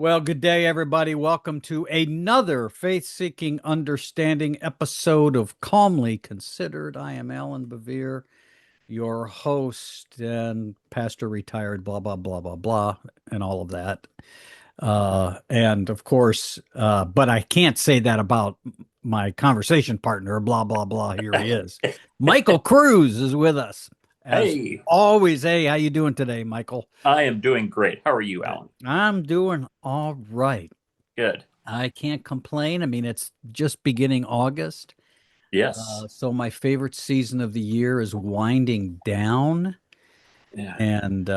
Well, good day, everybody. Welcome to another faith seeking understanding episode of Calmly Considered. I am Allan Bevere, your host and pastor retired, blah, blah, blah, blah, blah, and all of that. And of course, but I can't say that about my conversation partner, blah, blah, blah. Here he is. Michael Cruz is with us. As Hey, always, hey, how you doing today, Michael? I am doing great. How are you, Good. Alan? I'm doing all right. Good. I can't complain. I mean, it's just beginning August. Yes. So my favorite season of the year is winding down. Yeah. And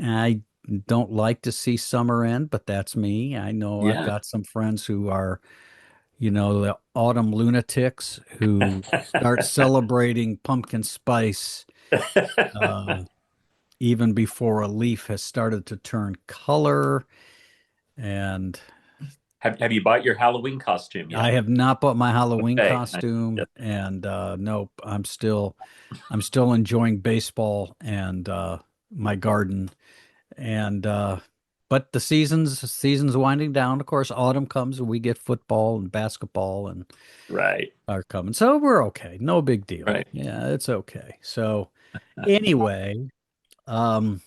I don't like to see summer end, but that's me. I know I've Yeah. got some friends who are, the autumn lunatics who start celebrating pumpkin spice uh, even before a leaf has started to turn color. And Have you bought your Halloween costume I yet? have not bought my Halloween Okay. costume, Yeah. and nope, I'm still enjoying baseball and my garden, and but the season's winding down. Of course, autumn comes and we get football and basketball and Right. are coming, so we're okay. No big deal. Right. Yeah, it's okay. So anyway, um,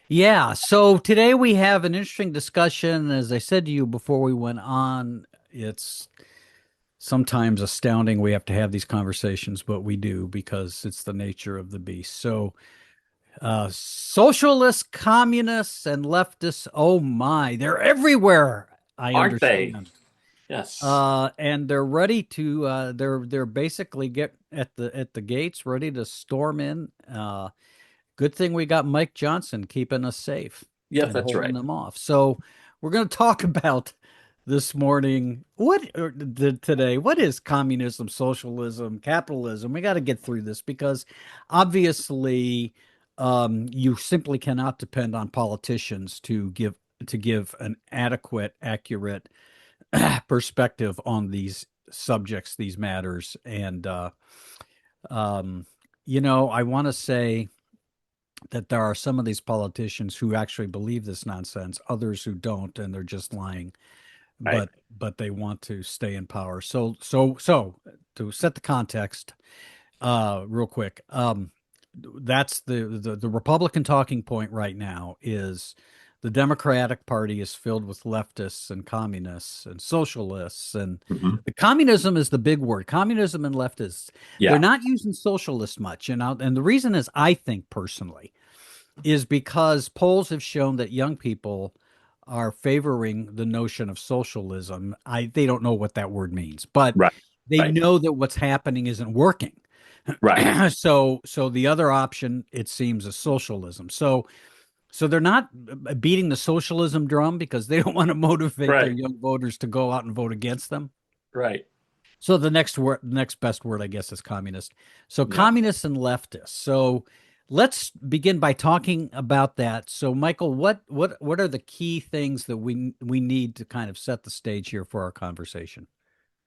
yeah. So today we have an interesting discussion. As I said to you before we went on, it's sometimes astounding we have to have these conversations, but we do because it's the nature of the beast. So, socialists, communists, and leftists, oh my, they're everywhere. I Aren't they? understand. Yes. And they're ready to they're basically get at the gates, ready to storm in. Good thing we got Mike Johnson keeping us safe Yes, and that's holding right. them off. So we're going to talk about this morning today. What is communism, socialism, capitalism? We got to get through this because obviously you simply cannot depend on politicians to give an adequate, accurate perspective on these subjects, these matters, and um, I want to say that there are some of these politicians who actually believe this nonsense, others who don't, and they're just lying. Right. But they want to stay in power. So to set the context, real quick, that's the Republican talking point right now is the Democratic Party is filled with leftists and communists and socialists, and Hmm. the communism is the big word. Communism and leftists, they're Yeah. not using socialist much, and the reason is, I think personally, is because polls have shown that young people are favoring the notion of socialism. They don't know what that word means, but Right. they Right. know that what's happening isn't working. Right. So the other option, it seems, is socialism. So they're not beating the socialism drum because they don't want to motivate their Right. young voters to go out and vote against them. Right. So the next best word, I guess, is communist. So Yeah. communists and leftists. So let's begin by talking about that. So Michael, what are the key things that we need to kind of set the stage here for our conversation?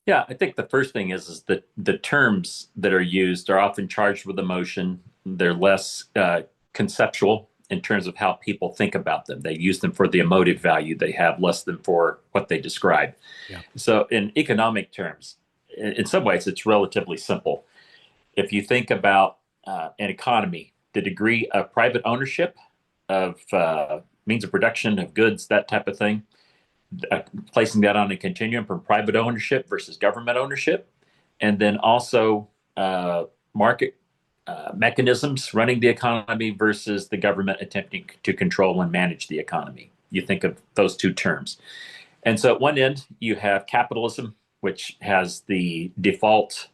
Yeah. I think the first thing is that the terms that are used are often charged with emotion. They're less conceptual in terms of how people think about them. They use them for the emotive value they have, less than for what they describe. Yeah. So, in economic terms, in some ways, it's relatively simple. If you think about an economy, the degree of private ownership of means of production of goods, that type of thing, placing that on a continuum from private ownership versus government ownership, and then also market mechanisms running the economy versus the government attempting to control and manage the economy. You think of those two terms. And so at one end, you have capitalism, which has the default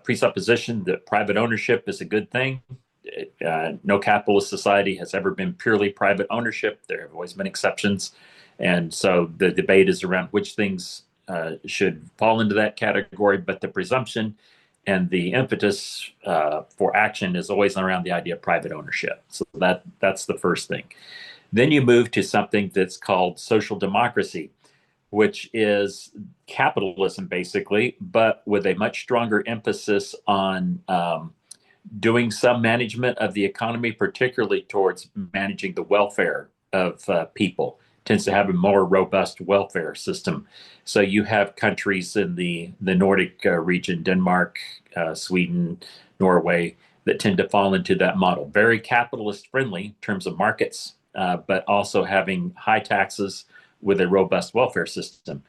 presupposition that private ownership is a good thing. No capitalist society has ever been purely private ownership. There have always been exceptions. And so the debate is around which things should fall into that category. But the presumption and the impetus for action is always around the idea of private ownership. So that's the first thing. Then you move to something that's called social democracy, which is capitalism basically, but with a much stronger emphasis on doing some management of the economy, particularly towards managing the welfare of people, tends to have a more robust welfare system. So you have countries in the Nordic region, Denmark, Sweden, Norway, that tend to fall into that model. Very capitalist friendly in terms of markets, but also having high taxes with a robust welfare system.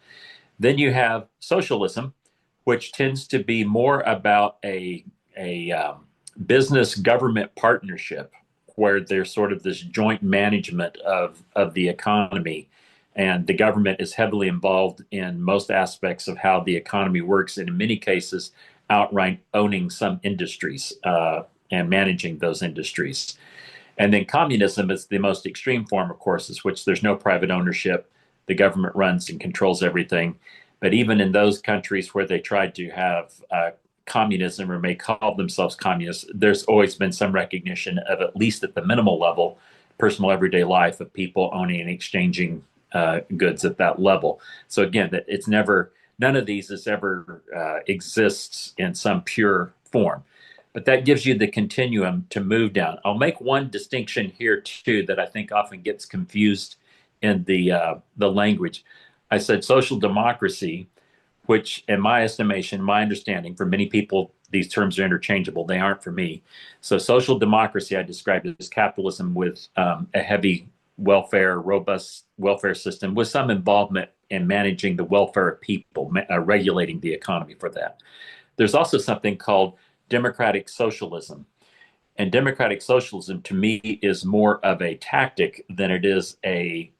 Then you have socialism, which tends to be more about a business government partnership where there's sort of this joint management of the economy. And the government is heavily involved in most aspects of how the economy works, and in many cases, outright owning some industries and managing those industries. And then communism is the most extreme form, of course, is which there's no private ownership. The government runs and controls everything. But even in those countries where they tried to have communism or may call themselves communists, there's always been some recognition of, at least at the minimal level, personal everyday life of people owning and exchanging goods at that level. So again, that it's never, none of these is ever exists in some pure form. But that gives you the continuum to move down. I'll make one distinction here too that I think often gets confused in the language. I said social democracy, which, in my estimation, my understanding, for many people, these terms are interchangeable. They aren't for me. So, social democracy, I described it as capitalism with a heavy welfare, robust welfare system, with some involvement in managing the welfare of people, regulating the economy for that. There's also something called democratic socialism. And democratic socialism, to me, is more of a tactic than it is a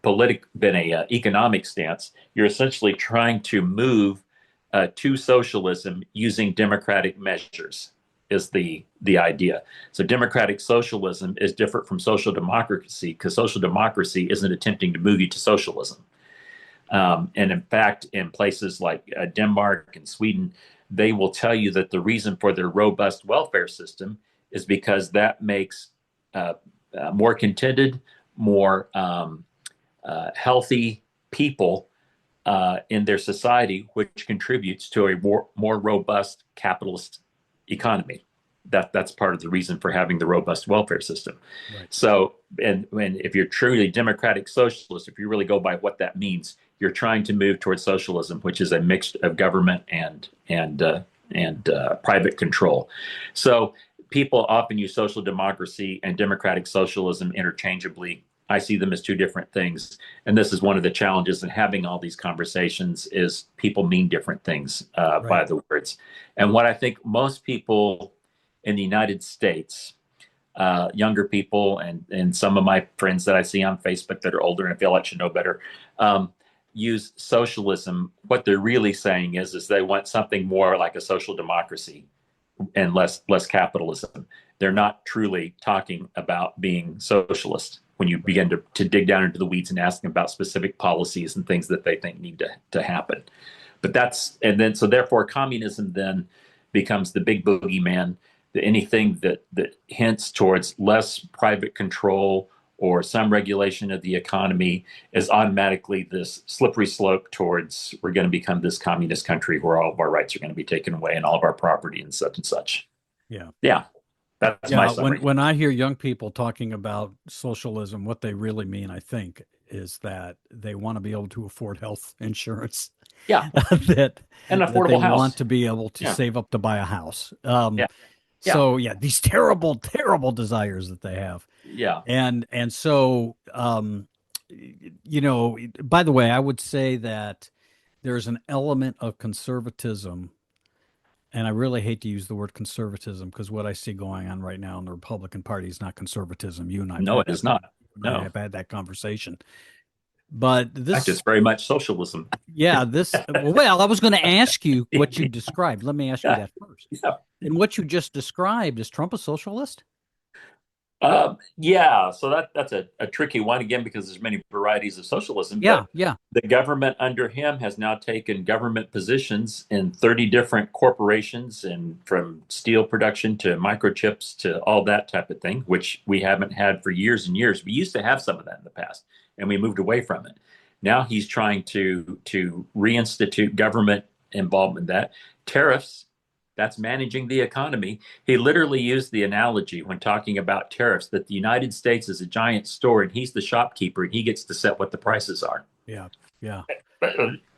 economic stance. You're essentially trying to move to socialism using democratic measures is the idea. So democratic socialism is different from social democracy because social democracy isn't attempting to move you to socialism. And in fact, in places like Denmark and Sweden, they will tell you that the reason for their robust welfare system is because that makes more contented, more healthy people in their society, which contributes to a more robust capitalist economy. That's part of the reason for having the robust welfare system. Right. So, and if you're truly democratic socialist, if you really go by what that means, you're trying to move towards socialism, which is a mix of government and private control. So, people often use social democracy and democratic socialism interchangeably. I see them as two different things, and this is one of the challenges in having all these conversations: is people mean different things by Right. the words. And what I think most people in the United States, younger people, and some of my friends that I see on Facebook that are older and feel like should know better, use socialism. What they're really saying is they want something more like a social democracy and less capitalism. They're not truly talking about being socialist when you begin to dig down into the weeds and ask them about specific policies and things that they think need to happen. But so therefore communism then becomes the big boogeyman, anything that hints towards less private control or some regulation of the economy is automatically this slippery slope towards we're going to become this communist country where all of our rights are going to be taken away and all of our property and such and such. Yeah. Yeah, that's my Yeah. When summary. when I hear young people talking about socialism, what they really mean, I think, is that they want to be able to afford health insurance, Yeah, that an that they affordable want house. to be able to Yeah, save up to buy a house. yeah, yeah, So yeah, these terrible, terrible desires that they have. yeah. And so by the way, I would say that there's an element of conservatism, and I really hate to use the word conservatism because what I see going on right now in the Republican Party is not conservatism. You and I have No, had it is not. No, in that conversation. But fact, it's this, very much socialism. yeah, well, I was going to ask you what you Yeah, described. Let me ask you yeah. that first. And what you just described, is Trump a socialist? Yeah, so that's a tricky one again because there's many varieties of socialism, Yeah, but yeah, the government under him has now taken government positions in 30 different corporations and from steel production to microchips to all that type of thing, which we haven't had for years and years. We used to have some of that in the past and we moved away from it. Now he's trying to reinstitute government involvement in that. Tariffs, That's managing the economy. He literally used the analogy when talking about tariffs that the United States is a giant store and he's the shopkeeper and he gets to set what the prices are. Yeah. Yeah. But,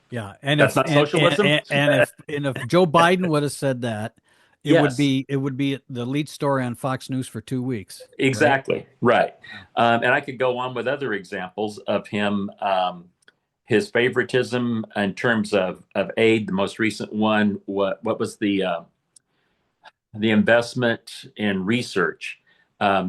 Yeah. And that's if not socialism. and if Joe Biden would have said that, Yes, it would be the lead story on Fox News for 2 weeks, right? exactly. Right. Yeah. And I could go on with other examples of him, his favoritism in terms of aid. The most recent one, what was the investment in research?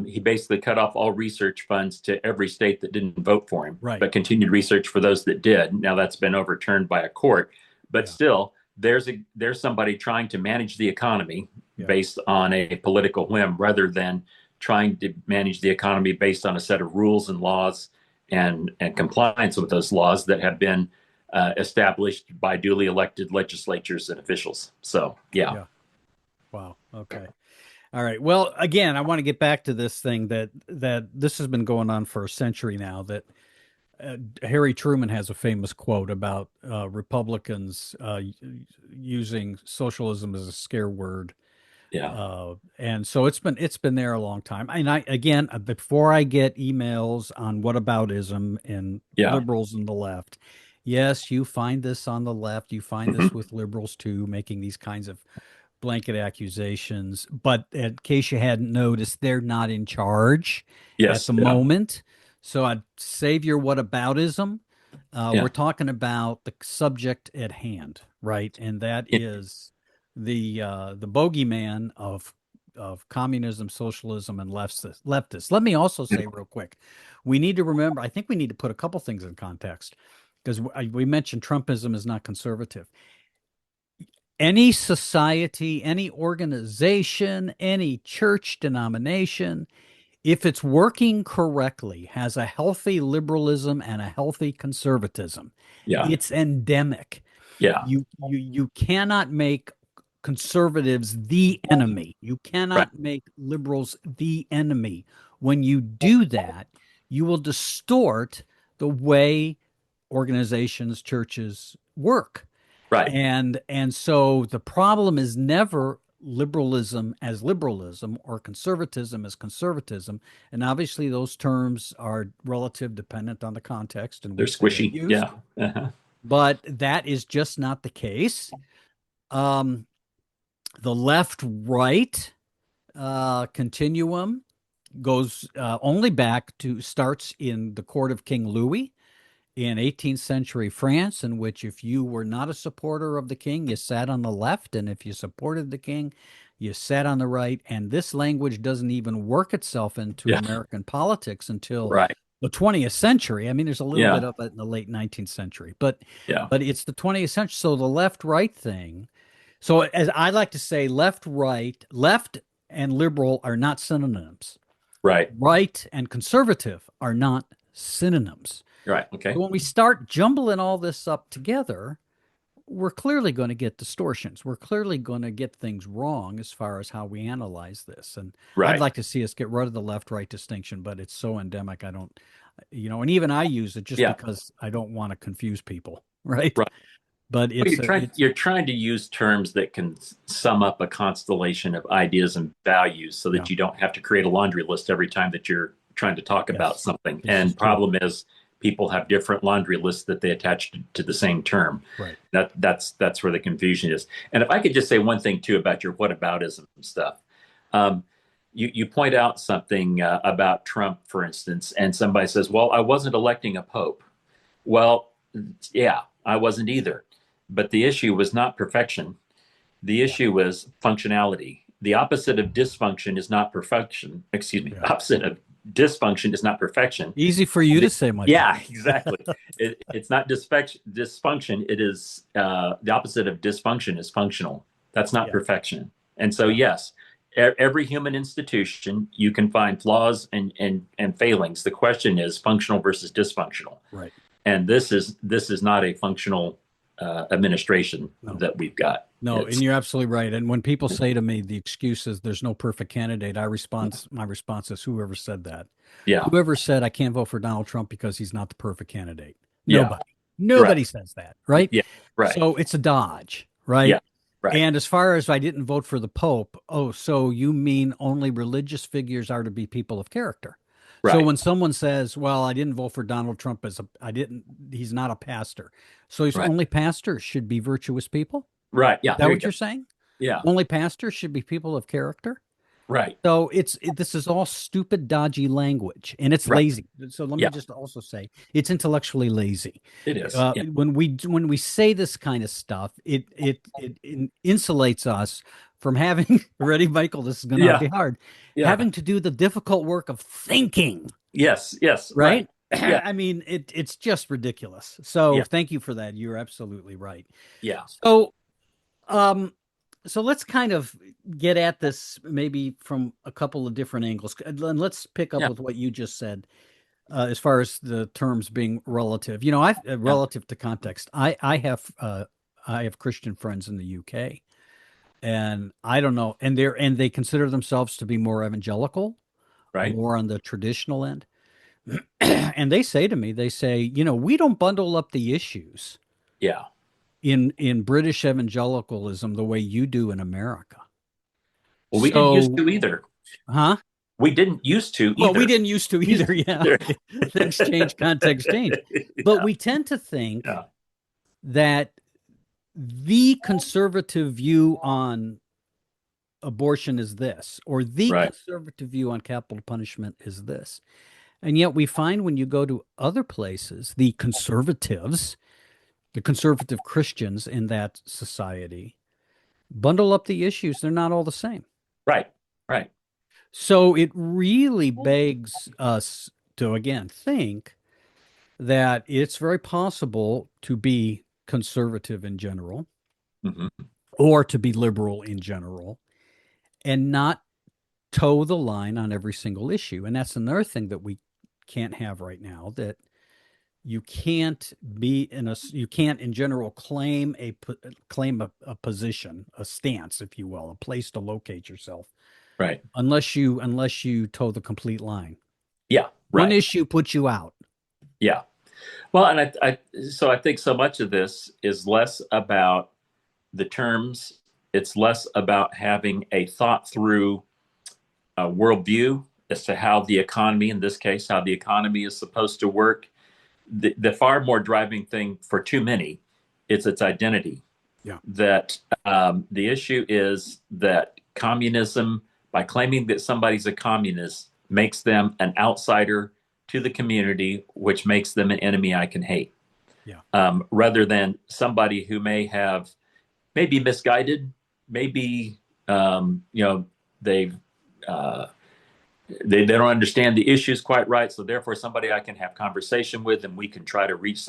He basically cut off all research funds to every state that didn't vote for him, Right. but continued research for those that did. Now that's been overturned by a court, but Yeah. still, there's somebody trying to manage the economy Yeah. based on a political whim rather than trying to manage the economy based on a set of rules and laws and compliance with those laws that have been established by duly elected legislatures and officials. So, yeah. Yeah. Wow. Okay. All right. Well, again, I want to get back to this thing that this has been going on for a century now. That Harry Truman has a famous quote about Republicans using socialism as a scare word, Yeah. and so it's been there a long time. And I again, before I get emails on whataboutism and Yeah. liberals and the left, yes, you find this on the left. You find this Mhm. with liberals too, making these kinds of blanket accusations. But in case you hadn't noticed, they're not in charge at Yes. the Yeah. moment. So I'd save your whataboutism. We're Yeah. talking about the subject at hand, right? And that Yeah. is the bogeyman of communism, socialism, and leftists. Let me also say real quick, we need to remember. I think we need to put a couple things in context because we mentioned Trumpism is not conservative. Any society, any organization, any church denomination, if it's working correctly, has a healthy liberalism and a healthy conservatism. Yeah. It's endemic. Yeah. You cannot make conservatives the enemy. You Right. cannot make liberals the enemy. When you do that, you will distort the way organizations, churches work. Right. And so the problem is never liberalism as liberalism or conservatism as conservatism. And obviously those terms are relative dependent on the context in They're which they are squishy. used. Yeah. Uh-huh. But that is just not the case. Um, the left right continuum goes only back to starts in the court of King Louis in 18th century France, in which if you were not a supporter of the king, you sat on the left, and if you supported the king, you sat on the right. And this language doesn't even work itself into Yeah. American politics until Right. the 20th century. I mean, there's a little bit Yeah. of it in the late 19th century, but Yeah. it's the 20th century. So the left right thing. So as I like to say, left right, left and liberal are not synonyms. Right. Right and conservative are not synonyms. Right. So Okay. when we start jumbling all this up together, we're clearly going to get distortions. We're clearly going to get things wrong as far as how we analyze this. And I'd Right. like to see us get rid of the left right distinction, but it's so endemic. I don't, and even I use it just Yeah. because I don't want to confuse people, right? Right. But Well, it's a, it's, you're trying to use terms that can sum up a constellation of ideas and values so yeah, that you don't have to create a laundry list every time that you're trying to talk about yes, something. this is And true. problem is people have different laundry lists that they attach to the same term. Right. That's where the confusion is. And if I could just say one thing too about your whataboutism stuff. Um, you point out something about Trump, for instance, and somebody says, well, I wasn't electing a pope. Well, yeah, I wasn't either. But the issue was not perfection. The Yeah. issue was functionality. The opposite of dysfunction is not perfection. Excuse me. Yeah. Opposite of dysfunction is not perfection. Easy for you And to say, my friend. yeah, exactly. It's not dysfunction. It is the opposite of dysfunction is functional. That's not Yeah. perfection. And so, Yeah. yes, every human institution, you can find flaws and failings. The question is functional versus dysfunctional. Right. And this is not a functional administration No. that we've got. No, It's and you're absolutely right. And when people say to me the excuse is there's no perfect candidate, my response is whoever said that. yeah, Whoever said I can't vote for Donald Trump because he's not the perfect candidate. yeah, Nobody. right, Nobody says that, right? yeah, right, So it's a dodge, yeah, right? Right. And as far as I didn't vote for the Pope, oh, so you mean only religious figures are to be people of character? So Right. when someone says, "Well, I didn't vote for Donald Trump as a, I didn't, he's not a pastor," so he's Right. only pastors should be virtuous people? Right. Is Yeah. that There you what go. you're saying? Yeah. Only pastors should be people of character? Right. So this is all stupid, dodgy language, and it's Right. lazy. So let me Yeah. just also say it's intellectually lazy. It is. Yeah. When we say this kind of stuff, it insulates us from having ready, Michael. This is going to Yeah. be hard. Yeah. Having to do the difficult work of thinking, Yes. Yes. Right. right? Yeah. I mean, it's just ridiculous. So Yeah. thank you for that. You're absolutely right. Yeah. So um, so let's kind of get at this maybe from a couple of different angles. And let's pick up Yeah. with what you just said as far as the terms being relative. You know, I Yeah. relative to context. I have Christian friends in the UK, and I don't know, and they consider themselves to be more evangelical, Right. more on the traditional end. And they say to me, they say, we don't bundle up the issues Yeah. in British evangelicalism the way you do in America. Well, we didn't used So, to either. huh? We didn't used to Well, we either. didn't used to either. Yeah. Either. Things change, context change. But Yeah. we tend to think Yeah. that the conservative view on abortion is this, or the Right. conservative view on capital punishment is this. And yet we find when you go to other places, the conservatives, the conservative Christians in that society, bundle up the issues. They're not all the same. Right. Right. So it really begs us to again think that it's very possible to be conservative in general Hmm. or to be liberal in general and not toe the line on every single issue. And that's another thing that we can't have right now, that you can't in general claim a position, a stance, if you will, a place to locate yourself Right. unless you toe the complete line. Yeah. One Right. issue puts you out. Yeah. Well, and so I think so much of this is less about the terms. It's less about having a thought through worldview as to how the economy, in this case, how the economy is supposed to work. The far more driving thing for too many is its identity. Yeah. That the issue is that communism, by claiming that somebody's a communist, makes them an outsider to the community, which makes them an enemy I can hate. Yeah. Rather than somebody who may be misguided, maybe they've uh, they don't understand the issues quite right, so therefore somebody I can have conversation with, and we can try to reach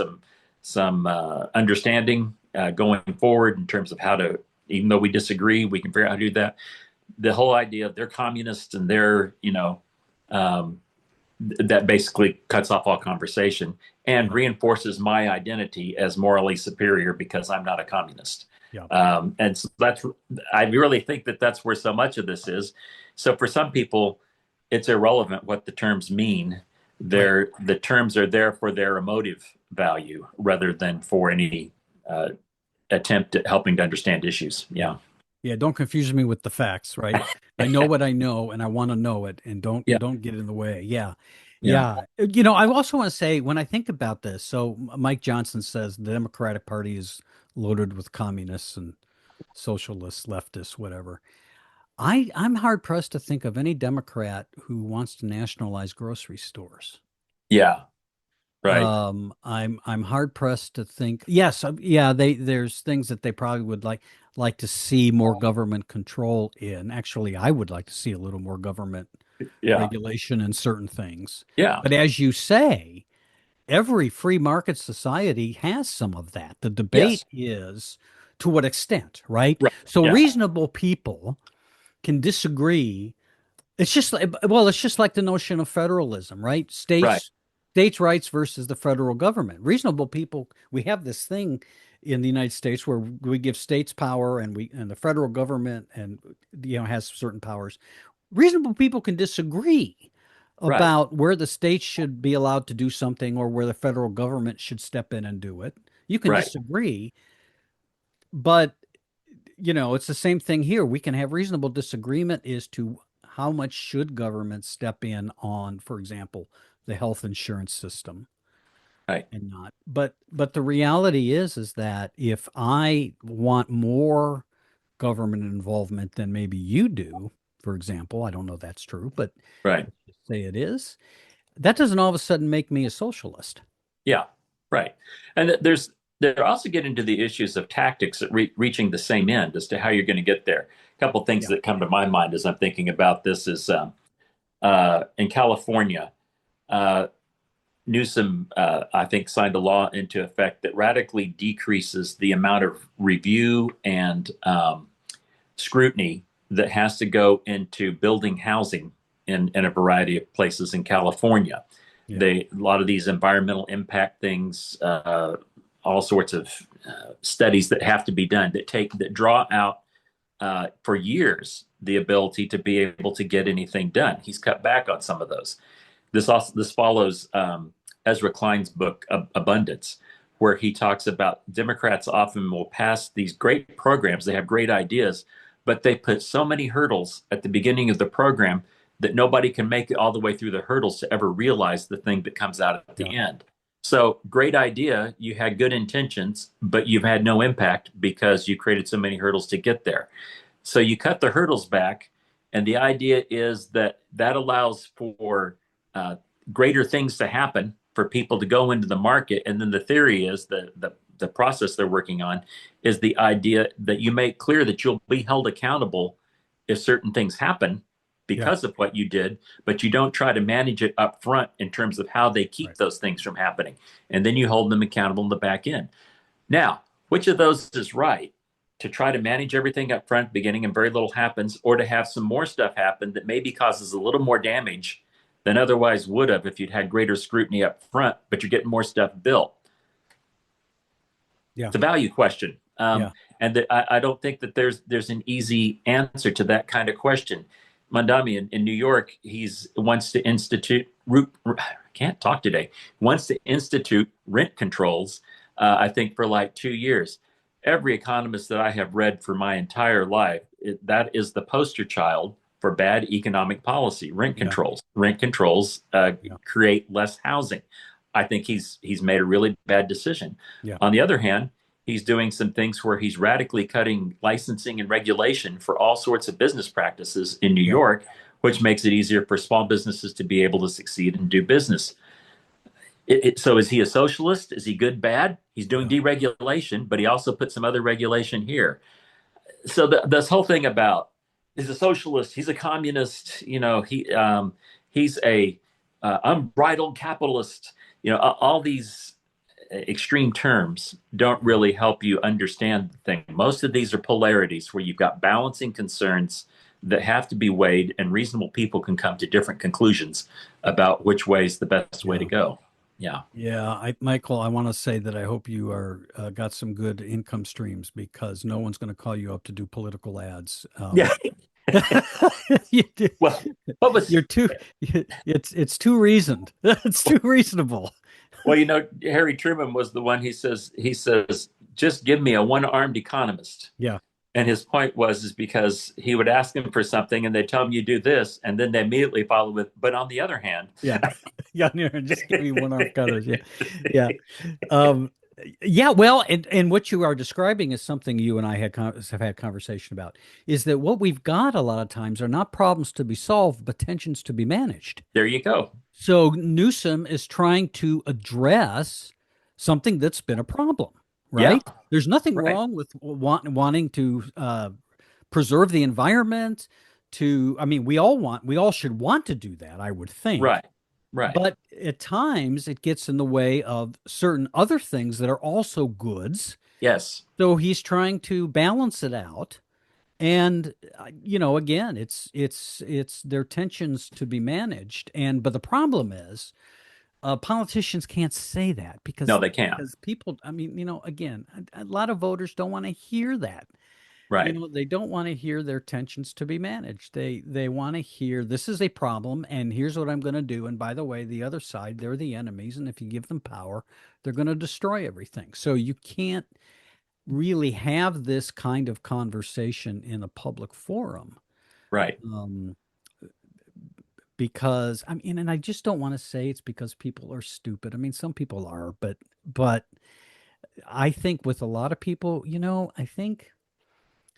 some understanding going forward in terms of how to, even though we disagree, we can figure out how to do that. The whole idea of they're communists and they're that basically cuts off all conversation and reinforces my identity as morally superior because I'm not a communist. Yeah. And so I really think that that's where so much of this is. So for some people, it's irrelevant what the terms mean. The terms are there for their emotive value rather than for any attempt at helping to understand issues. Yeah. Yeah, don't confuse me with the facts, right? I know what I know and I want to know it, and don't Yeah. don't get in the way. Yeah. Yeah. Yeah. I also want to say when I think about this, so Mike Johnson says the Democratic Party is loaded with communists and socialists, leftists, whatever. I'm hard pressed to think of any Democrat who wants to nationalize grocery stores. Yeah. Right. I'm hard pressed to think. Yes, yeah, there's things that they probably would like to see more government control in. Actually, I would like to see a little more government Yeah. regulation in certain things. Yeah. But as you say, every free market society has some of that. The debate Yes. is to what extent, right? Right. So Yeah. reasonable people can disagree. It's just like the notion of federalism, right? Right. States' rights versus the federal government. Reasonable people, we have this thing in the United States where we give states power and the federal government and has certain powers. Reasonable people can disagree Right. about where the states should be allowed to do something or where the federal government should step in and do it. You can Right. disagree, but it's the same thing here. We can have reasonable disagreement as to how much should government step in on, for example, the health insurance system Right. and not. But the reality is that if I want more government involvement than maybe you do, for example, I don't know if that's true, but Right. let's just say it is, that doesn't all of a sudden make me a socialist. Yeah. Right. And there also get into the issues of tactics at reaching the same end as to how you're going to get there. A couple of things Yeah. that come to my mind as I'm thinking about this is in California, uh, Newsom, I think, signed a law into effect that radically decreases the amount of review and scrutiny that has to go into building housing in a variety of places in California. Yeah. A lot of these environmental impact things, all sorts of studies that have to be done that draw out for years the ability to be able to get anything done. He's cut back on some of those. This follows Ezra Klein's book Abundance, where he talks about Democrats often will pass these great programs. They have great ideas, but they put so many hurdles at the beginning of the program that nobody can make it all the way through the hurdles to ever realize the thing that comes out at Yeah. the end. So, great idea. You had good intentions, but you've had no impact because you created so many hurdles to get there. So, you cut the hurdles back. And the idea is that that allows for greater things to happen for people to go into the market. And then the theory is the process they're working on is the idea that you make clear that you'll be held accountable if certain things happen Yeah. because of what you did, but you don't try to manage it up front in terms of how they keep Right. those things from happening. And then you hold them accountable in the back end. Now, which of those is right? To try to manage everything up front, beginning and very little happens, or to have some more stuff happen that maybe causes a little more damage than otherwise would have if you'd had greater scrutiny up front, but you're getting more stuff built. Yeah. It's a value question. Yeah. I don't think that there's an easy answer to that kind of question. Mandami in New York, he's wants to institute can't talk today. Wants to institute rent controls. I think for like 2 years. Every economist that I have read for my entire life, that is the poster child for bad economic policy. Rent Yeah. controls. Rent controls Yeah. create less housing. I think he's made a really bad decision. Yeah. On the other hand, he's doing some things where he's radically cutting licensing and regulation for all sorts of business practices in New Yeah. York, which makes it easier for small businesses to be able to succeed and do business. So is he a socialist? Is he good, bad? He's doing Yeah. deregulation, but he also put some other regulation here. So this whole thing about he's a socialist, he's a communist, he's a unbridled capitalist. All these extreme terms don't really help you understand the thing. Most of these are polarities where you've got balancing concerns that have to be weighed, and reasonable people can come to different conclusions about which way is the best way to Yeah. go. Yeah. Yeah, Michael, I want to say that I hope you are got some good income streams because no one's going to call you up to do political ads. Yeah. You do- Well, what was you're too. It's too reasoned. It's too reasonable. well, Harry Truman was the one. He says, just give me a one-armed economist. Yeah, And his point was is because he would ask him for something and they tell him you do this, and then they immediately follow with, but on the other hand. yeah, yeah. Just give me one arm cutters. Yeah, yeah. Um, yeah, well, and what you are describing is something you and I have had conversation about, is that what we've got a lot of times are not problems to be solved, but tensions to be managed. There you go. So Newsom is trying to address something that's been a problem, Yeah, right? There's nothing right, wrong with wanting to preserve the environment. I mean, we all should want to do that, I would think. right, right. But at times it gets in the way of certain other things that are also goods. Yes. So he's trying to balance it out. And again, it's there are tensions to be managed. But the problem is, politicians can't say that No, because they can't. people. I mean, again, a lot of voters don't want to hear that. Right. They don't want to hear their tensions to be managed. They want to hear this is a problem and here's what I'm going to do. And by the way, the other side, they're the enemies. And if you give them power, they're going to destroy everything. So you can't, really have this kind of conversation in a public forum. Right. Um, because I mean, and I just don't want to say it's because people are stupid. I mean, some people are, but I think with a lot of people, I think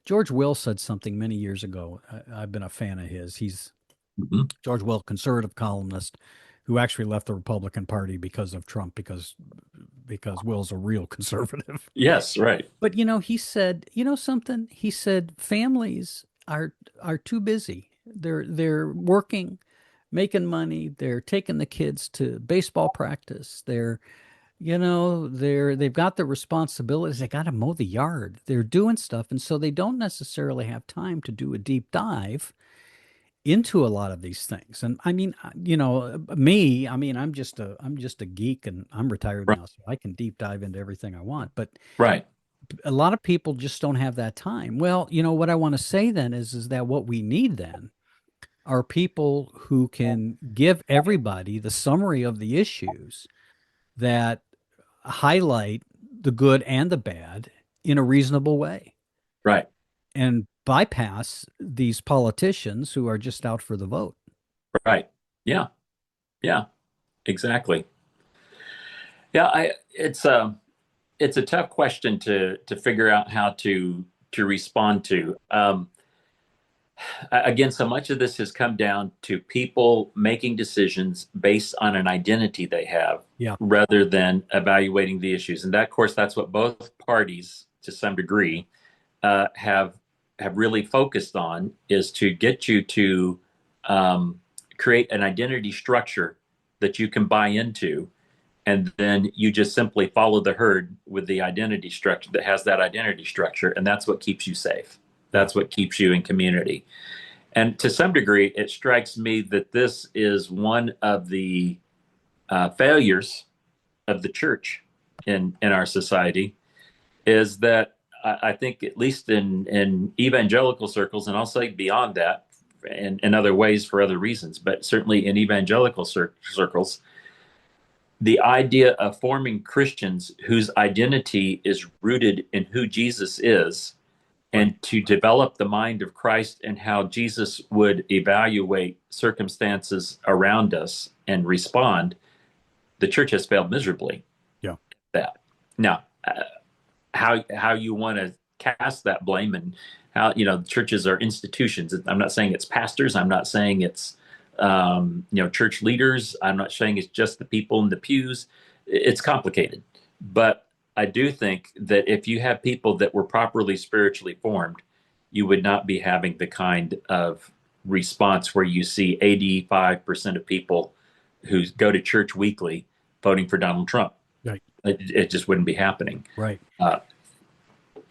George Will said something many years ago. I've been a fan of his. He's Mhm. George Will, conservative columnist, who actually left the Republican Party because of Trump, because Will's a real conservative. Yes, right. But he said, something. He said families are too busy. They're working, making money. They're taking the kids to baseball practice. They've got the responsibilities. They got to mow the yard. They're doing stuff, and so they don't necessarily have time to do a deep dive into a lot of these things. And I mean, me, I mean, I'm just a geek, and I'm retired Right. now, so I can deep dive into everything I want. But Right. a lot of people just don't have that time. Well, what I want to say then is that what we need then are people who can give everybody the summary of the issues that highlight the good and the bad in a reasonable way Right. and bypass these politicians who are just out for the vote. Right. Yeah. Yeah. Exactly. Yeah. It's a tough question to figure out how to respond to. Again, so much of this has come down to people making decisions based on an identity they have Yeah. rather than evaluating the issues. And that, of course, that's what both parties, to some degree, have really focused on, is to get you to um, create an identity structure that you can buy into, and then you just simply follow the herd with the identity structure that has that identity structure, and that's what keeps you safe. Yeah. That's what keeps you in community. And to some degree, it strikes me that this is one of the failures of the church in our society, is that I think, at least in evangelical circles, and I'll say beyond that, in other ways for other reasons, but certainly in evangelical circles, the idea of forming Christians whose identity is rooted in who Jesus is, Right. and to develop the mind of Christ and how Jesus would evaluate circumstances around us and respond, the church has failed miserably Yeah. at that. Now, how you want to cast that blame, and how, churches are institutions. I'm not saying it's pastors. I'm not saying it's church leaders. I'm not saying it's just the people in the pews. It's complicated, but I do think that if you have people that were properly spiritually formed, you would not be having the kind of response where you see 85% of people who go to church weekly voting for Donald Trump. Right. It just wouldn't be happening. Right. Uh,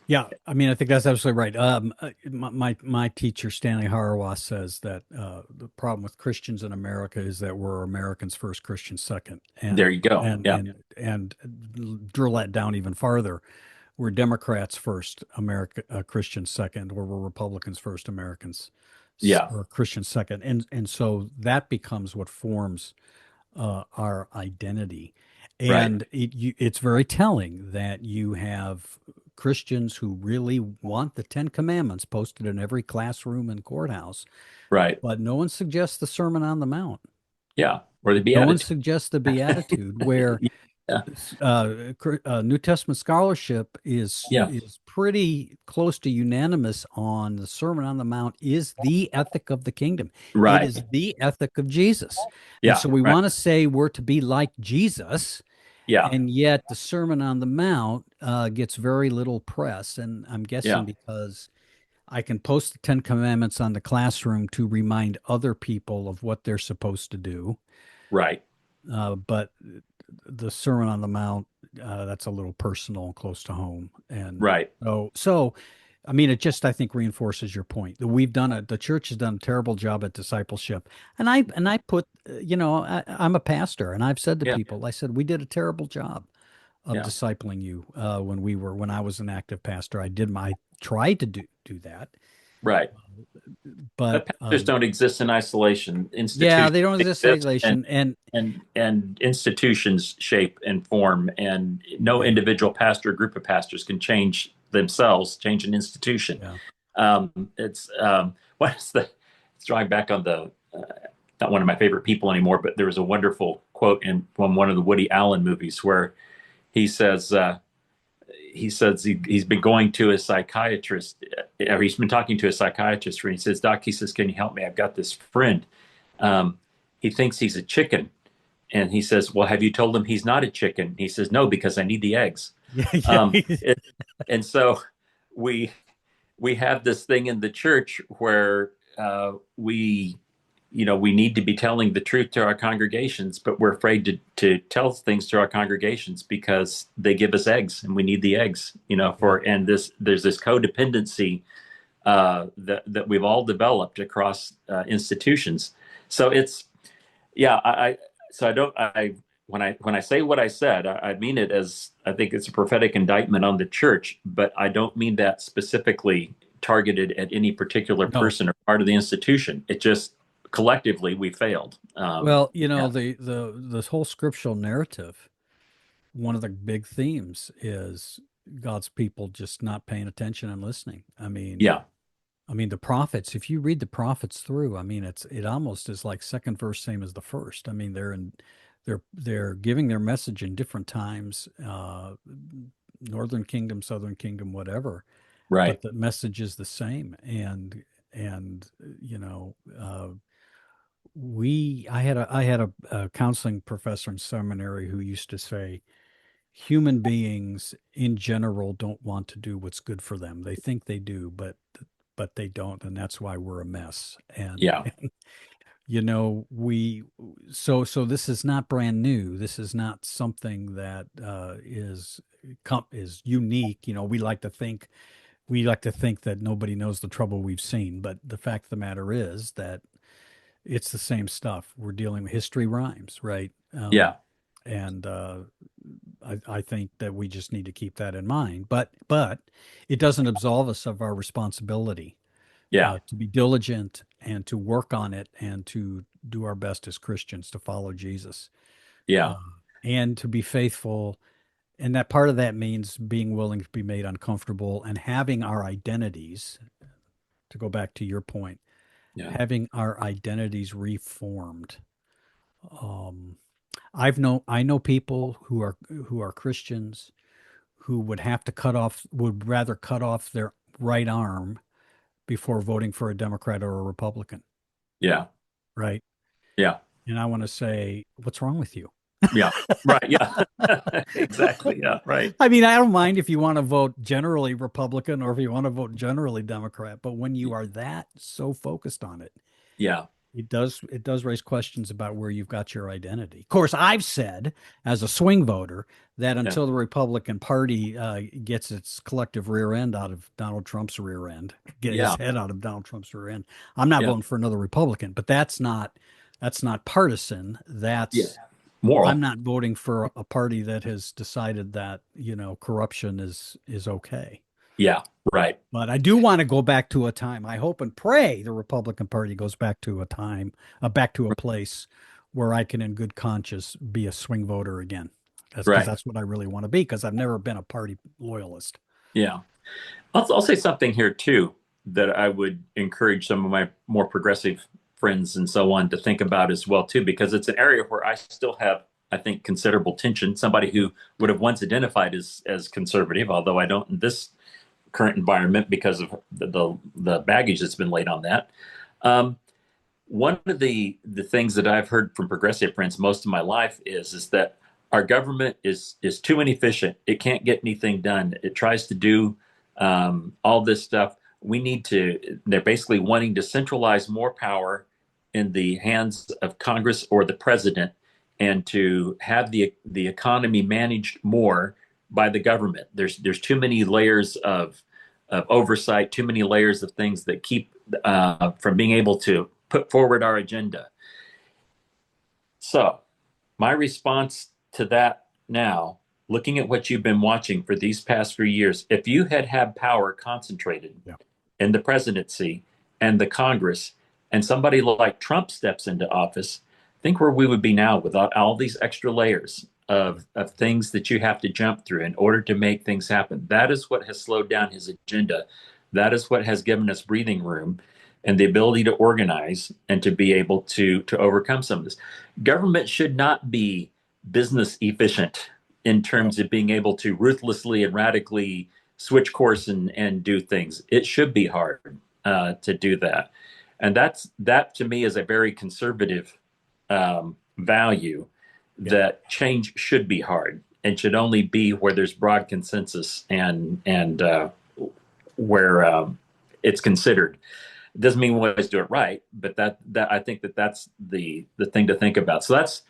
Yeah, I mean, I think that's absolutely right. My teacher Stanley Hauerwas says that the problem with Christians in America is that we're Americans first, Christians second, there and you go. and Yeah. and and drill that down even farther. We're Democrats first, America Christians second, or we're Republicans first, Americans Yeah. or Christians second, and so that becomes what forms our identity. Right. And it's very telling that you have Christians who really want the Ten Commandments posted in every classroom and courthouse, Right. but no one suggests the Sermon on the Mount. Yeah. Or the No one Beatitude. suggests the Beatitude, where Yeah. New Testament scholarship is Yeah. is pretty close to unanimous on the Sermon on the Mount is the ethic of the kingdom. It Right. is the ethic of Jesus. And Yeah. so we Right. want to say we're to be like Jesus, Yeah. and yet the Sermon on the Mount gets very little press. And I'm guessing Yeah. because I can post the Ten Commandments on the classroom to remind other people of what they're supposed to do. Right. But the Sermon on the Mount, that's a little personal and close to home. And Right. so, I mean, it just, I think, reinforces your point that the church has done a terrible job at discipleship. And I put, I'm a pastor, and I've said to Yeah. people, I said, we did a terrible job of Yeah. discipling you when I was an active pastor. I tried to do that, Right. but But pastors don't exist in isolation. yeah, Institutions they don't exist in exist, isolation. And and institutions shape and form, and no right, individual pastor or group of pastors can change themselves, change an institution. Yeah. It's what is the? It's drawing back on the. Not one of my favorite people anymore, but there was a wonderful quote from one of the Woody Allen movies where he says he's been going to a psychiatrist, or he's been talking to a psychiatrist, and he says, "Doc," he says, "can you help me? I've got this friend. Um, he thinks he's a chicken." And he says, "Well, have you told him he's not a chicken?" He says, "No, because I need the eggs." Yeah. Um, Yeah. it, and so we we have this thing in the church where we need to be telling the truth to our congregations, but we're afraid to tell things to our congregations because they give us eggs, and we need the eggs. Yeah. There's this codependency that we've all developed across institutions. So it's yeah, so I don't I when I say what I said, I mean it as I think it's a prophetic indictment on the church, but I don't mean that specifically targeted at any particular No. person or part of the institution. It just collectively we failed. Well, Yeah, the whole scriptural narrative, one of the big themes is God's people just not paying attention and listening. yeah, I mean the prophets, if you read the prophets through, I mean it almost is like second verse same as the first. I mean they're giving their message in different times, northern kingdom, southern kingdom, whatever, right, but the message is the same. And you know, I had a counseling professor in seminary who used to say human beings in general don't want to do what's good for them. They think they do, but they don't, and that's why we're a mess. And, yeah, and we so this is not brand new. This is not something that is unique. We like to think that nobody knows the trouble we've seen, but the fact of the matter is that it's the same stuff. We're dealing with history rhymes, right? yeah, And I think that we just need to keep that in mind. But it doesn't absolve us of our responsibility yeah, to be diligent and to work on it and to do our best as Christians to follow Jesus, uh, yeah, and to be faithful. And that part of that means being willing to be made uncomfortable and having our identities, to go back to your point, yeah, having our identities reformed. Um, I know people who are Christians who would rather cut off their right arm before voting for a Democrat or a Republican, yeah, right? yeah, And I want to say, what's wrong with you? yeah, right, yeah, exactly, yeah, right, I mean, I don't mind if you want to vote generally Republican or if you want to vote generally Democrat, but when you are that so focused on it, yeah, it does raise questions about where you've got your identity. Of course, I've said as a swing voter that yeah, until the Republican Party gets its collective rear end out of Donald Trump's rear end, get his yeah, head out of Donald Trump's rear end, I'm not yeah, voting for another Republican. But that's not partisan. yeah, That's I'm moral, not voting for a party that has decided that corruption is okay. yeah, right, But I do want to go back to a time. I hope and pray the Republican Party goes back to a time, back to a place where I can, in good conscience, be a swing voter again. That's because right, that's what I really want to be. Because I've never been a party loyalist. yeah. I'll say something here too that I would encourage some of my more progressive friends and so on to think about as well too, because it's an area where I still have, I think, considerable tension. Somebody who would have once identified as conservative, although I don't in this current environment because of the baggage that's been laid on that. Um, One of the things that I've heard from progressive friends most of my life is that our government is too inefficient. It can't get anything done. It tries to do all this stuff. We need to. They're basically wanting to centralize more power in the hands of Congress or the president, and to have the economy managed more by the government. There's too many layers of oversight, too many layers of things that keep from being able to put forward our agenda. So, my response to that now, looking at what you've been watching for these past few years, if you had power concentrated Yeah. in the presidency and the Congress, and somebody like Trump steps into office, think where we would be now without all these extra layers. of things that you have to jump through in order to make things happen. That is what has slowed down his agenda. That is what has given us breathing room and the ability to organize and to be able to overcome some of this. Government should not be business efficient in No. terms of being able to ruthlessly and radically switch course and do things. It should be hard to do that, and that to me is a very conservative value, Yeah. that change should be hard and should only be where there's broad consensus and where it's considered. It doesn't mean we always do it right, but that I think that's the thing to think about. So that's,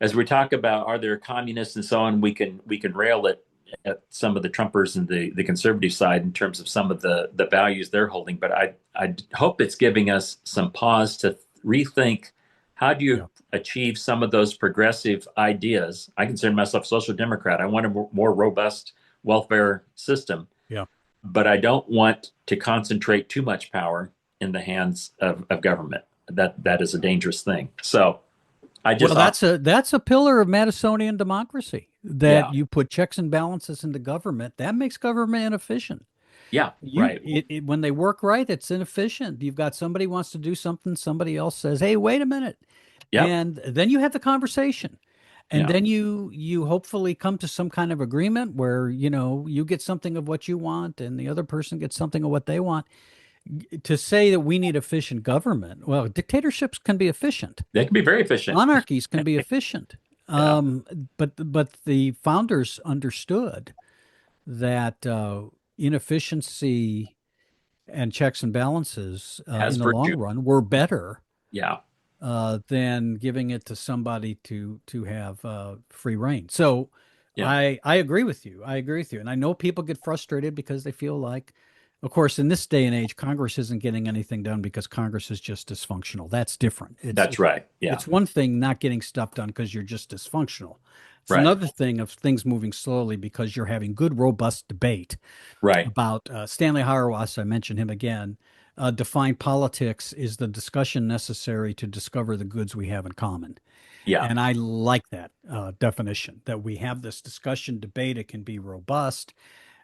as we talk about, are there communists and so on, we can rail at some of the Trumpers and the conservative side in terms of some of the values they're holding. But I hope it's giving us some pause to rethink, how do you Yeah. achieve some of those progressive ideas? I consider myself a social democrat. I want a more robust welfare system, Yeah. but I don't want to concentrate too much power in the hands of government. That is a dangerous thing. So I Well, just that's a pillar of Madisonian democracy, that yeah, you put checks and balances into government. That makes government inefficient. yeah, You right, when they work right, it's inefficient. You've got somebody wants to do something, somebody else says, "Hey, wait a minute," yep, and then you have the conversation, and yeah, then you hopefully come to some kind of agreement where you get something of what you want, and the other person gets something of what they want. To say that we need efficient government, well, dictatorships can be efficient. they can be very efficient. Monarchies can be efficient. Yeah, But the founders understood that inefficiency and checks and balances has in the long virtue. run were better Yeah, than giving it to somebody to have free reign. So yeah, I agree with you. I agree with you. And I know people get frustrated because they feel like, of course, in this day and age, Congress isn't getting anything done because Congress is just dysfunctional. That's different. that's right. Yeah, It's one thing not getting stuff done because you're just dysfunctional. It's right, another thing of things moving slowly because you're having good, robust debate right. about Stanley Hauerwas. I mentioned him again. Defined politics is the discussion necessary to discover the goods we have in common. Yeah, And I like that definition, that we have this discussion debate. It can be robust.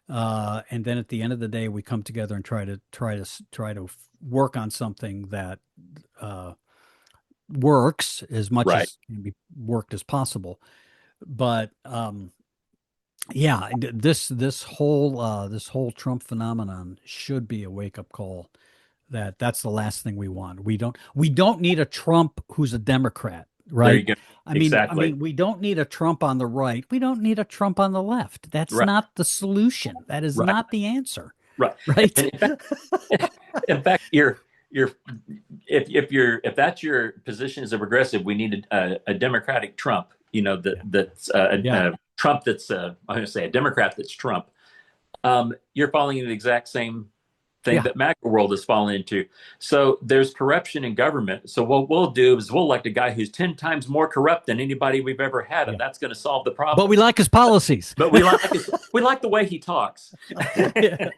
And then at the end of the day, we come together and try to work on something that uh, works as much right. as can be worked as possible. But yeah, this whole Trump phenomenon should be a wake up call that that's the last thing we want. We don't need a Trump who's a Democrat, There right? you go. I mean, I Exactly. mean, we don't need a Trump on the right. We don't need a Trump on the left. That's Right, not the solution. That is right, not the answer, right. right? And in fact, you're if that's your position as a progressive, we need a Democratic Trump. Yeah, That's yeah, a Trump that's I'm going to say a Democrat that's Trump. You're falling into the exact same thing yeah. that MAGA world has fallen into. So there's corruption in government. So what we'll do is we'll elect a guy who's 10 times more corrupt than anybody we've ever had, and Yeah. that's going to solve the But problem. we like his policies. But we like the way he talks. Yeah.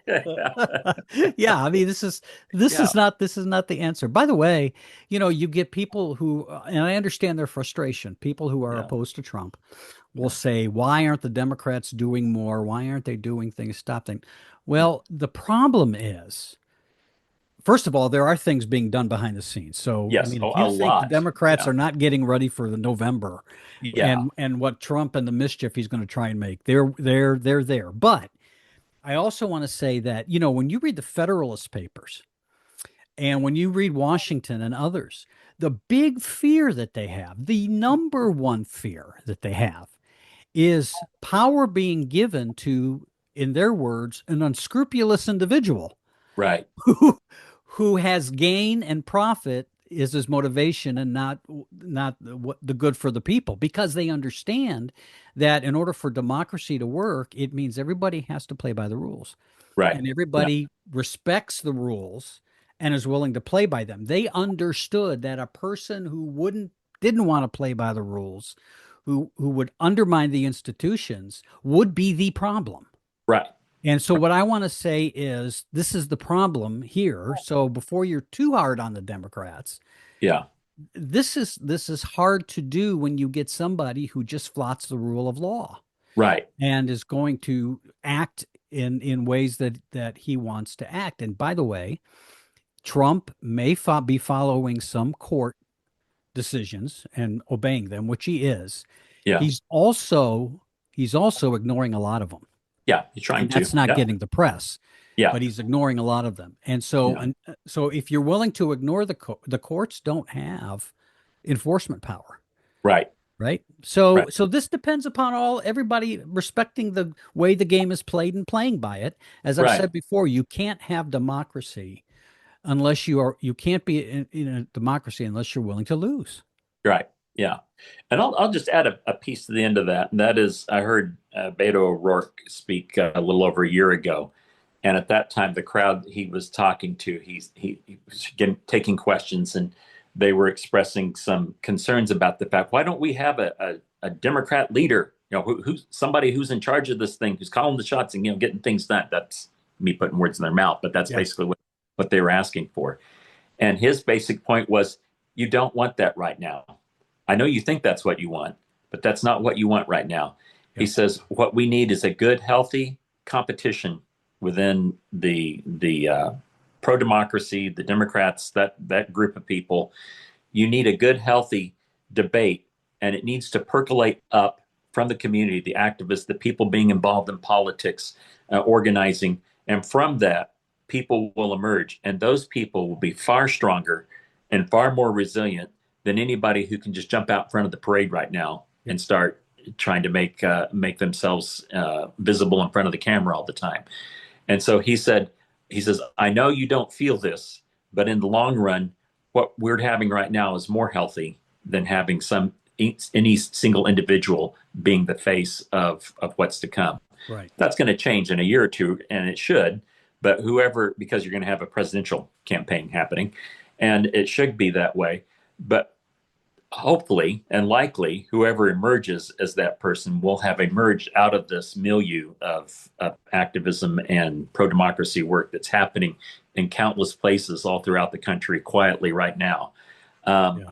Yeah, I mean, this Yeah, is not this is not the answer. By the way, you get people who, and I understand their frustration. People who are yeah, opposed to Trump will yeah, say, "Why aren't the Democrats doing more? Why aren't they doing things, stop things?" Well, the problem is, first of all, there are things being done behind the scenes. So, I yes, mean, oh, if a you think the lot. Democrats Yeah, are not getting ready for the November yeah, and what Trump and the mischief he's going to try and make, they're there. But I also want to say that, when you read the Federalist Papers and when you read Washington and others, the big fear that they have, the number one fear that they have, is power being given to, in their words, an unscrupulous individual right, who who has gain and profit is his motivation, and not the good for the people, because they understand that in order for democracy to work, it means everybody has to play by the rules, right. and Yeah, everybody respects the rules and is willing to play by them. They understood that a person who didn't want to play by the rules, who would undermine the institutions, would be the problem. right. And so what I want to say is this is the problem here. So before you're too hard on the Democrats, Yeah, this is hard to do when you get somebody who just flouts the rule of law Right. and is going to act in ways that he wants to act. And by the way, Trump may be following some court decisions and obeying them, which he is. Yeah. He's also he's also ignoring a lot of them, Yeah. You're trying and to. that's not Yeah. getting the press. Yeah. But he's ignoring a lot of them, and so Yeah. and so if you're willing to ignore the courts don't have enforcement power, Right. right? So Right. so this depends upon all everybody respecting the way the game is played and playing by it. As I've Right. said before, you can't have democracy unless you can't be in a democracy unless you're willing to lose. Right. Yeah. And I'll just add a piece to the end of that. And that is, I heard Beto O'Rourke speak a little over a year ago. And at that time, the crowd he was talking to, he was again, taking questions, and they were expressing some concerns about the fact, why don't we have a Democrat leader, who's somebody who's in charge of this thing, who's calling the shots and, getting things done. That's me putting words in their mouth, but that's Yeah. basically what they were asking for. And his basic point was, you don't want that right now. I know you think that's what you want, but that's not what you want right now. He Yeah. says what we need is a good, healthy competition within the pro democracy, the Democrats, that group of people. You need a good, healthy debate, and it needs to percolate up from the community, the activists, the people being involved in politics, organizing, and from that, people will emerge, and those people will be far stronger and far more resilient than anybody who can just jump out in front of the parade right now Yep. and start trying to make themselves visible in front of the camera all the time. And so he says, I know you don't feel this, but in the long run, what we're having right now is more healthy than having any single individual being the face of what's to come. Right. That's going to change in a year or two, and it should. But whoever, because you're going to have a presidential campaign happening, and it should be that way. But hopefully and likely, whoever emerges as that person will have emerged out of this milieu of activism and pro democracy work that's happening in countless places all throughout the country quietly right now. Um, Yeah.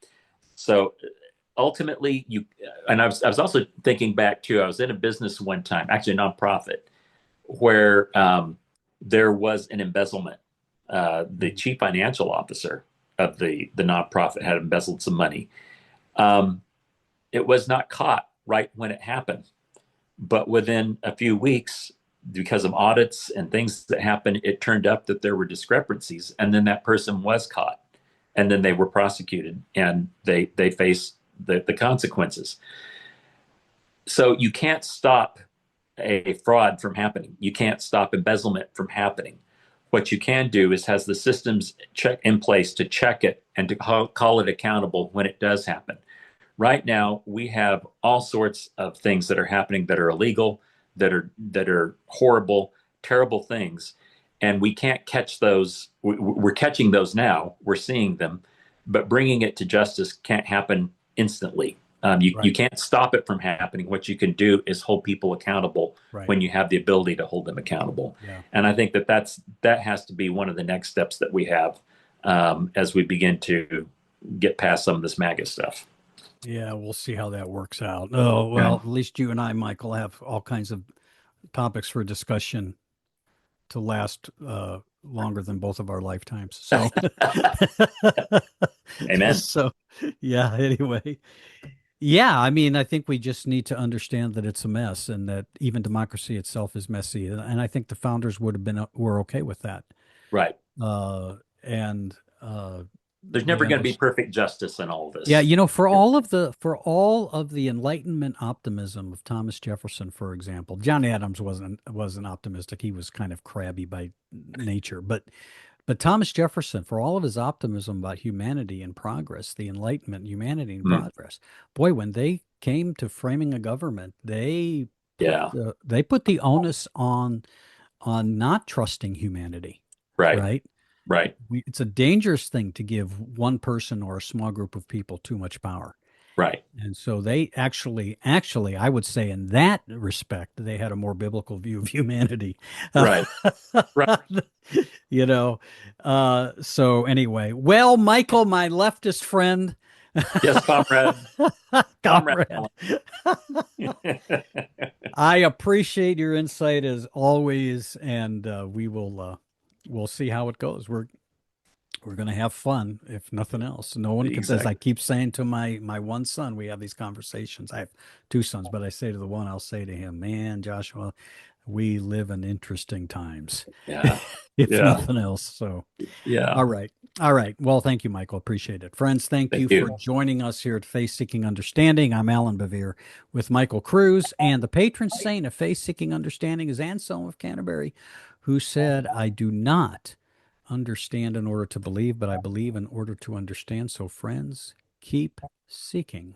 so ultimately, and I was also thinking back to, I was in a business one time, actually a nonprofit, where there was an embezzlement. The chief financial officer of the nonprofit had embezzled some money. It was not caught right when it happened, but within a few weeks, because of audits and things that happened, it turned up that there were discrepancies, and then that person was caught, and then they were prosecuted, and they faced the consequences. So you can't stop a fraud from happening. You can't stop embezzlement from happening. What you can do is has the systems check in place to check it and to call it accountable when it does happen. Right now, we have all sorts of things that are happening that are illegal, that are horrible, terrible things, and we can't catch those. We're catching those now. We're seeing them, but bringing it to justice can't happen instantly. You Right. can't stop it from happening. What you can do is hold people accountable Right. when you have the ability to hold them accountable. Yeah. And I think that has to be one of the next steps that we have as we begin to get past some of this MAGA stuff. Yeah, we'll see how that works out. Oh, well, Yeah. at least you and I, Michael, have all kinds of topics for discussion to last longer than both of our lifetimes. So, Amen. so yeah, anyway. Yeah, I mean, I think we just need to understand that it's a mess and that even democracy itself is messy. And I think the founders would have been were okay with that. Right. And There's we never going to be understand. perfect justice in all of Yeah, this. for all of the Enlightenment optimism of Thomas Jefferson, for example, John Adams wasn't optimistic. He was kind of crabby by nature, but Thomas Jefferson, for all of his optimism about humanity and progress, the Enlightenment, humanity and Mm. progress, boy, when they came to framing a government, Yeah. they put the onus on not trusting humanity, Right. right? Right. It's a dangerous thing to give one person or a small group of people too much power. Right. And so they actually, I would say in that respect, they had a more biblical view of humanity. Right. Right. You know, so anyway, well, Michael, my leftist friend, Yes, comrade. Comrade Comrade. Allan. I appreciate your insight as always, and we'll see how it goes. We're going to have fun, if nothing else. No one can, as I Exactly. keep saying to my one son, we have these conversations. I have two sons, but I say to the one, I'll say to him, man, Joshua, we live in interesting times, Yeah. if Yeah. nothing else. So, Yeah. all right. All right. Well, thank you, Michael. Appreciate it. Friends, thank Thank you for you. joining us here at Faith Seeking Understanding. I'm Alan Bevere with Michael Cruz, and the patron saint of Faith Seeking Understanding is Anselm of Canterbury, who said, I do not understand in order to believe, but I believe in order to understand. So, friends, keep seeking.